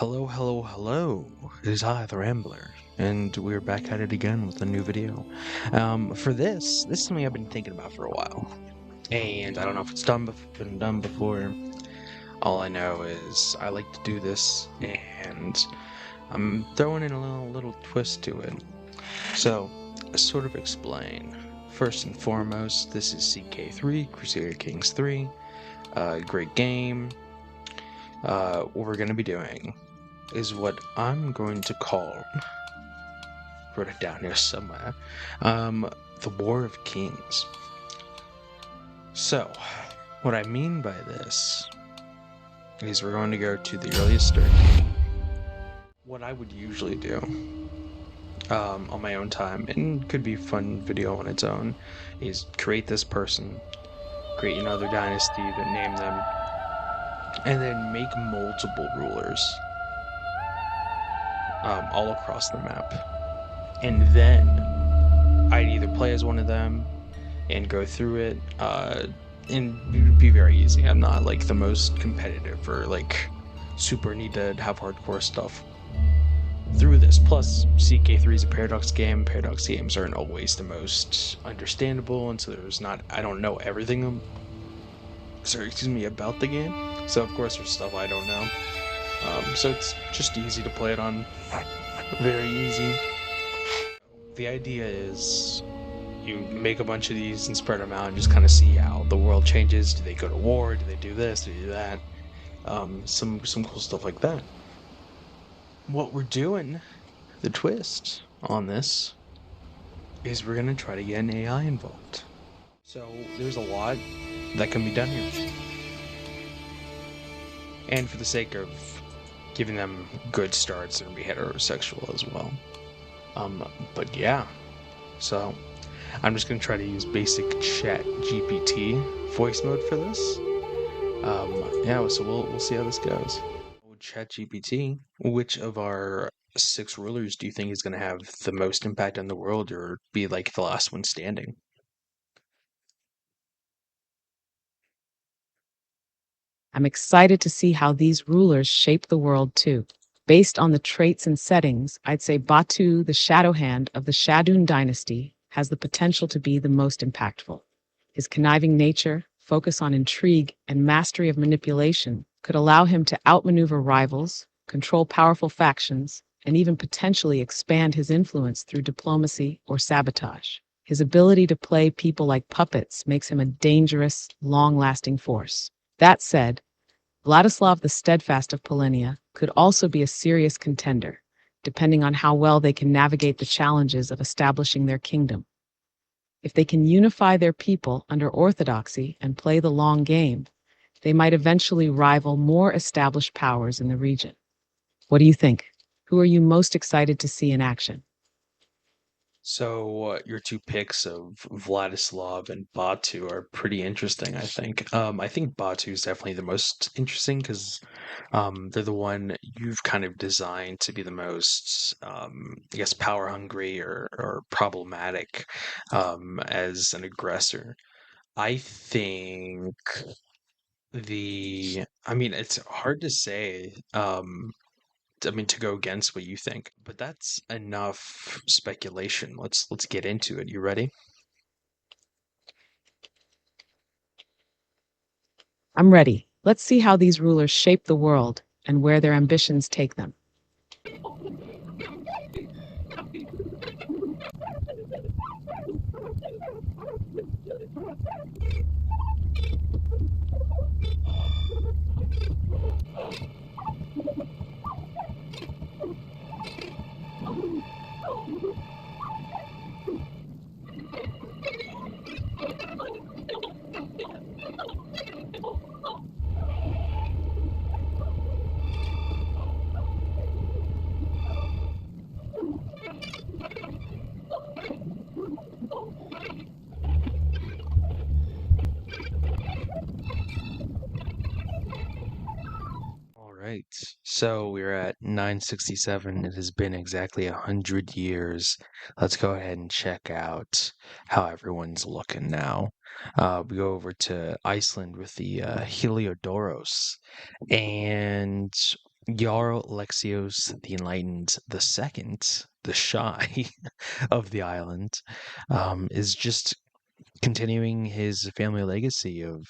Hello, hello, hello. It is I, the Rambler, and we're back at it again with a new video. For this is something I've been thinking about for a while, and I don't know if it's been done before. All I know is I like to do this, and I'm throwing in a little twist to it. So, sort of explain. First and foremost, this is CK3, Crusader Kings III. Great game. What we're going to be doing is what I'm going to call, wrote it down here somewhere, the War of Kings. So, what I mean by this is we're going to go to the earliest start date. What I would usually do on my own time, and could be a fun video on its own, is create this person, create another dynasty, then name them, and then make multiple rulers all across the map. And then I'd either play as one of them and go through it, and it would be very easy. I'm not like the most competitive or like super need to have hardcore stuff through this. Plus, CK3 is a Paradox game. Paradox games aren't always the most understandable, and so I don't know everything about the game. So of course there's stuff I don't know. So it's just easy to play it on. Very easy. The idea is you make a bunch of these and spread them out and just kind of see how the world changes. Do they go to war? Do they do this? Do they do that? Some cool stuff like that. What we're doing, the twist on this, is we're gonna try to get an AI involved. So there's a lot that can be done here. And for the sake of giving them good starts, they're gonna be heterosexual as well. But yeah, so I'm just gonna try to use basic chat GPT voice mode for this. Yeah, so we'll see how this goes. Chat GPT, which of our 6 rulers do you think is gonna have the most impact on the world, or be like the last one standing? I'm excited to see how these rulers shape the world too. Based on the traits and settings, I'd say Batu, the shadow hand of the Shadun dynasty, has the potential to be the most impactful. His conniving nature, focus on intrigue, and mastery of manipulation could allow him to outmaneuver rivals, control powerful factions, and even potentially expand his influence through diplomacy or sabotage. His ability to play people like puppets makes him a dangerous, long-lasting force. That said, Vladislav the Steadfast of Polenia could also be a serious contender, depending on how well they can navigate the challenges of establishing their kingdom. If they can unify their people under orthodoxy and play the long game, they might eventually rival more established powers in the region. What do you think? Who are you most excited to see in action? So your 2 picks of Vladislav and Batu are pretty interesting, I think. I think Batu is definitely the most interesting because they're the one you've kind of designed to be the most, I guess, power hungry or problematic as an aggressor. I think I mean, it's hard to say. I mean, to go against what you think, but that's enough speculation. Let's get into it. You ready? I'm ready. Let's see how these rulers shape the world and where their ambitions take them. All right. So we're at 967. It has been exactly 100 years. Let's go ahead and check out how everyone's looking now. We go over to Iceland with the Heliodoros, and Jarl Alexios the Enlightened the Second, the Shy of the island, is just continuing his family legacy of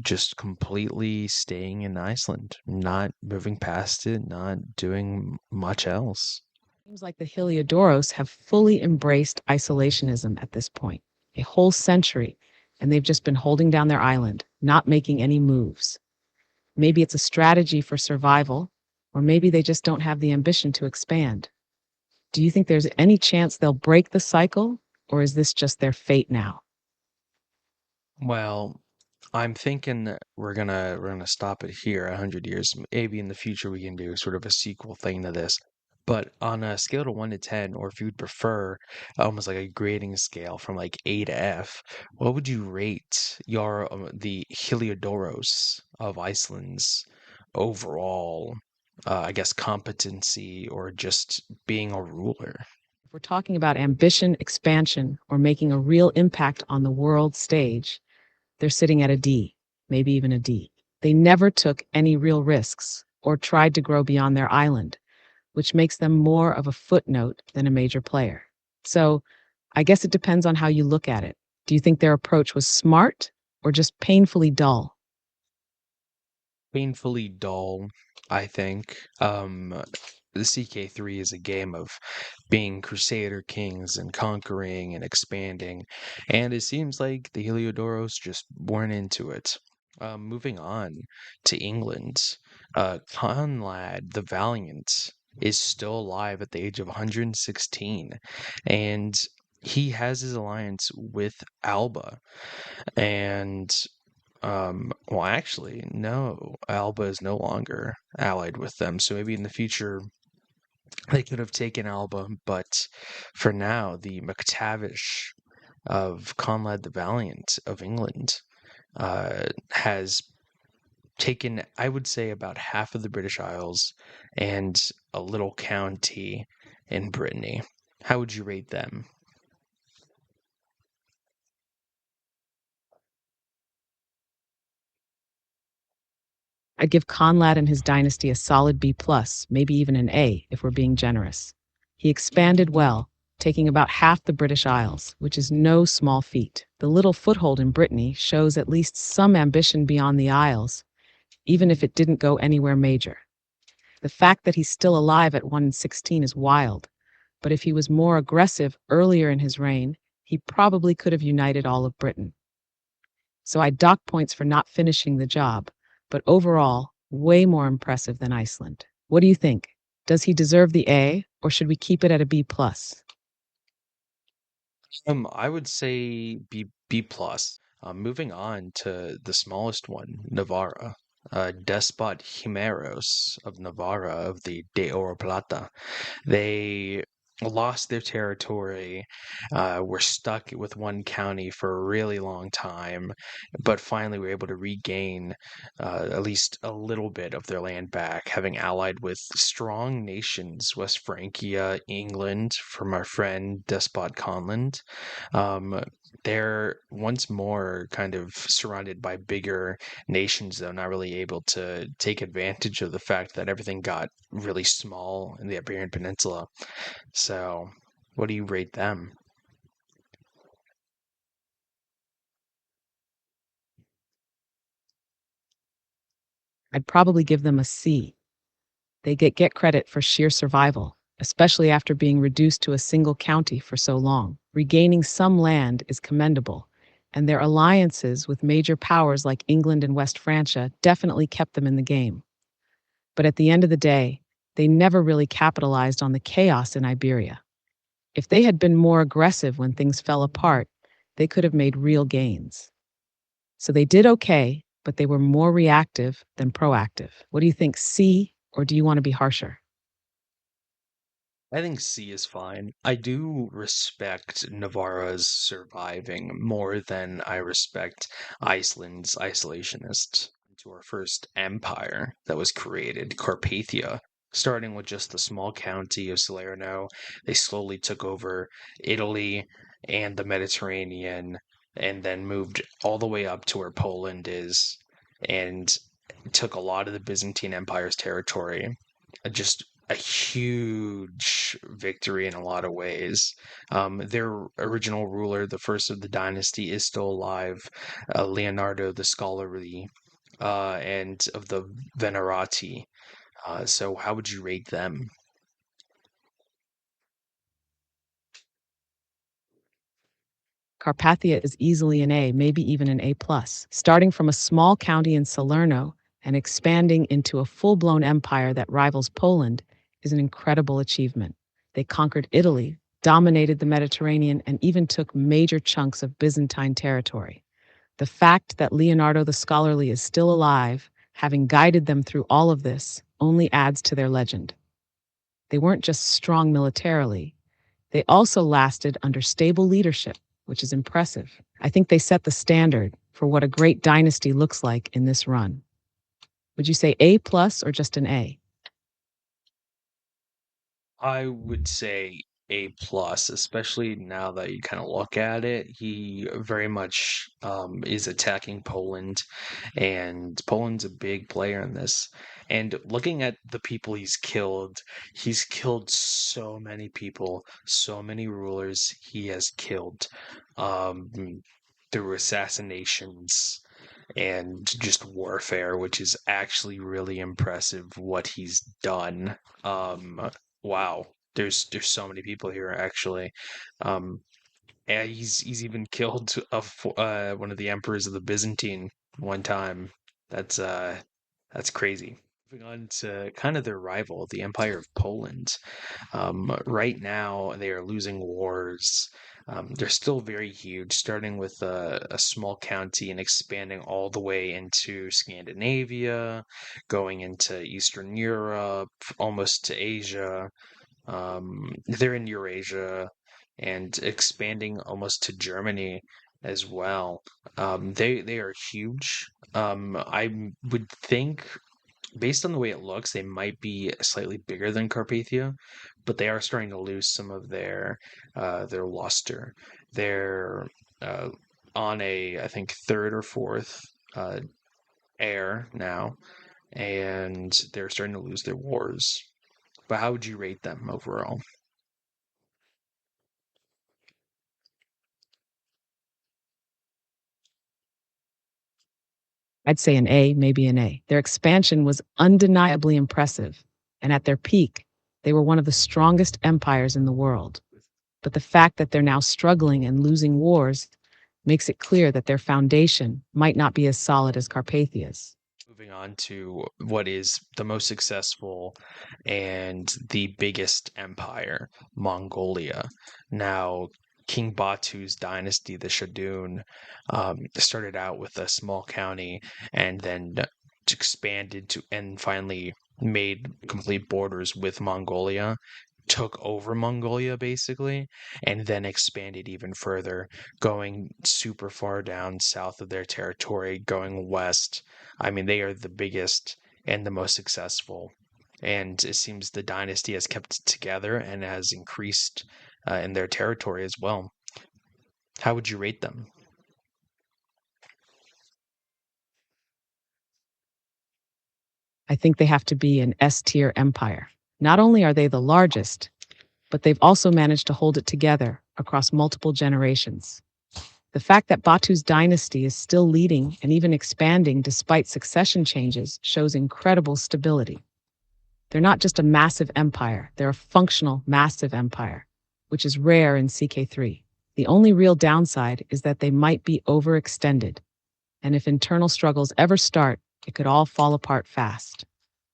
just completely staying in Iceland, not moving past it, not doing much else. Seems like the Heliodoros have fully embraced isolationism at this point, a whole century, and they've just been holding down their island, not making any moves. Maybe it's a strategy for survival, or maybe they just don't have the ambition to expand. Do you think there's any chance they'll break the cycle, or is this just their fate now? Well, I'm thinking that we're gonna stop it here 100 years. Maybe in the future we can do sort of a sequel thing to this. But on a scale to 1 to 10, or if you'd prefer almost like a grading scale from like A to F, what would you rate the Heliodoros of Iceland's overall, I guess, competency or just being a ruler? If we're talking about ambition, expansion, or making a real impact on the world stage, they're sitting at a D, maybe even a D. They never took any real risks or tried to grow beyond their island, which makes them more of a footnote than a major player. So I guess it depends on how you look at it. Do you think their approach was smart or just painfully dull? Painfully dull, I think. The CK3 is a game of being Crusader Kings and conquering and expanding, and it seems like the Heliodoros just weren't into it. Moving on to England, Conrad the Valiant is still alive at the age of 116, and he has his alliance with Alba, and well, actually, no, Alba is no longer allied with them. So maybe in the future they could have taken Alba, but for now, the MacTavish of Conrad the Valiant of England has taken, I would say, about half of the British Isles and a little county in Brittany. How would you rate them? I'd give Conrad and his dynasty a solid B plus, maybe even an A if we're being generous. He expanded well, taking about half the British Isles, which is no small feat. The little foothold in Brittany shows at least some ambition beyond the Isles, even if it didn't go anywhere major. The fact that he's still alive at 116 is wild, but if he was more aggressive earlier in his reign, he probably could have united all of Britain. So I dock points for not finishing the job, but overall, way more impressive than Iceland. What do you think? Does he deserve the A, or should we keep it at a B plus? I would say B plus. Moving on to the smallest one, Navarra. Despot Jimeros of Navarra of the De Oro Plata. They lost their territory, were stuck with one county for a really long time, but finally were able to regain at least a little bit of their land back, having allied with strong nations, West Francia, England, from our friend Despot Conland. Um, they're once more kind of surrounded by bigger nations, though, not really able to take advantage of the fact that everything got really small in the Iberian Peninsula. So, what do you rate them? I'd probably give them a C. They get credit for sheer survival, especially after being reduced to a single county for so long. Regaining some land is commendable, and their alliances with major powers like England and West Francia definitely kept them in the game. But at the end of the day, they never really capitalized on the chaos in Iberia. If they had been more aggressive when things fell apart, they could have made real gains. So they did okay, but they were more reactive than proactive. What do you think, C, or do you want to be harsher? I think C is fine. I do respect Navarra's surviving more than I respect Iceland's isolationist to our first empire that was created, Carpathia. Starting with just the small county of Salerno, they slowly took over Italy and the Mediterranean, and then moved all the way up to where Poland is. And took a lot of the Byzantine Empire's territory. Just a huge victory in a lot of ways. Their original ruler, the first of the dynasty, is still alive, Leonardo the Scholarly, and of the Venerati. So, how would you rate them? Carpathia is easily an A, maybe even an A plus. Starting from a small county in Salerno and expanding into a full-blown empire that rivals Poland is an incredible achievement. They conquered Italy, dominated the Mediterranean, and even took major chunks of Byzantine territory. The fact that Leonardo the Scholarly is still alive, having guided them through all of this, only adds to their legend. They weren't just strong militarily, they also lasted under stable leadership, which is impressive. I think they set the standard for what a great dynasty looks like in this run. Would you say A plus or just an A? I would say A plus, especially now that you kind of look at it. He very much is attacking Poland, and Poland's a big player in this. And looking at the people he's killed so many people, so many rulers he has killed um, through assassinations and just warfare, which is actually really impressive what he's done. Wow, there's so many people here actually. Um, and he's even killed one of the emperors of the Byzantine one time. That's uh that's crazy. Moving on to kind of their rival, the Empire of Poland. Right now, they are losing wars. They're still very huge, starting with a small county and expanding all the way into Scandinavia, going into Eastern Europe, almost to Asia. They're in Eurasia and expanding almost to Germany as well. They are huge. I would think based on the way it looks, they might be slightly bigger than Carpathia, but they are starting to lose some of their luster. They're uh, on a, I think, third or fourth uh, heir now, and they're starting to lose their wars. But how would you rate them overall? I'd say an A, maybe an A. Their expansion was undeniably impressive, and at their peak, they were one of the strongest empires in the world. But the fact that they're now struggling and losing wars makes it clear that their foundation might not be as solid as Carpathia's. Moving on to what is the most successful and the biggest empire, Mongolia. Now, King Batu's dynasty, the Shadun, started out with a small county and then expanded to and finally made complete borders with Mongolia, took over Mongolia basically, and then expanded even further, going super far down south of their territory, going west. I mean, they are the biggest and the most successful. And it seems the dynasty has kept it together and has increased in their territory as well. How would you rate them? I think they have to be an S tier empire. Not only are they the largest, but they've also managed to hold it together across multiple generations. The fact that Batu's dynasty is still leading and even expanding despite succession changes shows incredible stability. They're not just a massive empire, they're a functional, massive empire, which is rare in CK3. The only real downside is that they might be overextended, and if internal struggles ever start, it could all fall apart fast.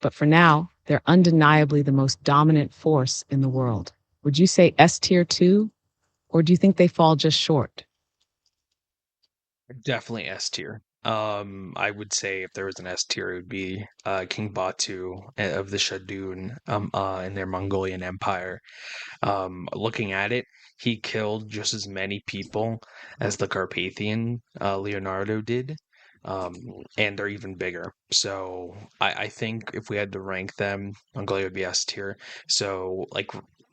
But for now, they're undeniably the most dominant force in the world. Would you say S tier 2, or do you think they fall just short? Definitely S tier. I would say if there was an S tier, it would be King Batu of the Shadun in their Mongolian Empire. Looking at it, he killed just as many people as the Carpathian Leonardo did, um, and they're even bigger. So I think if we had to rank them, Mongolia would be S tier. So like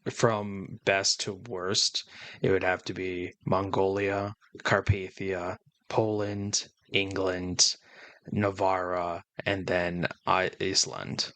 from best to worst, it would have to be Mongolia, Carpathia, Poland, England. Navarra, and then Iceland.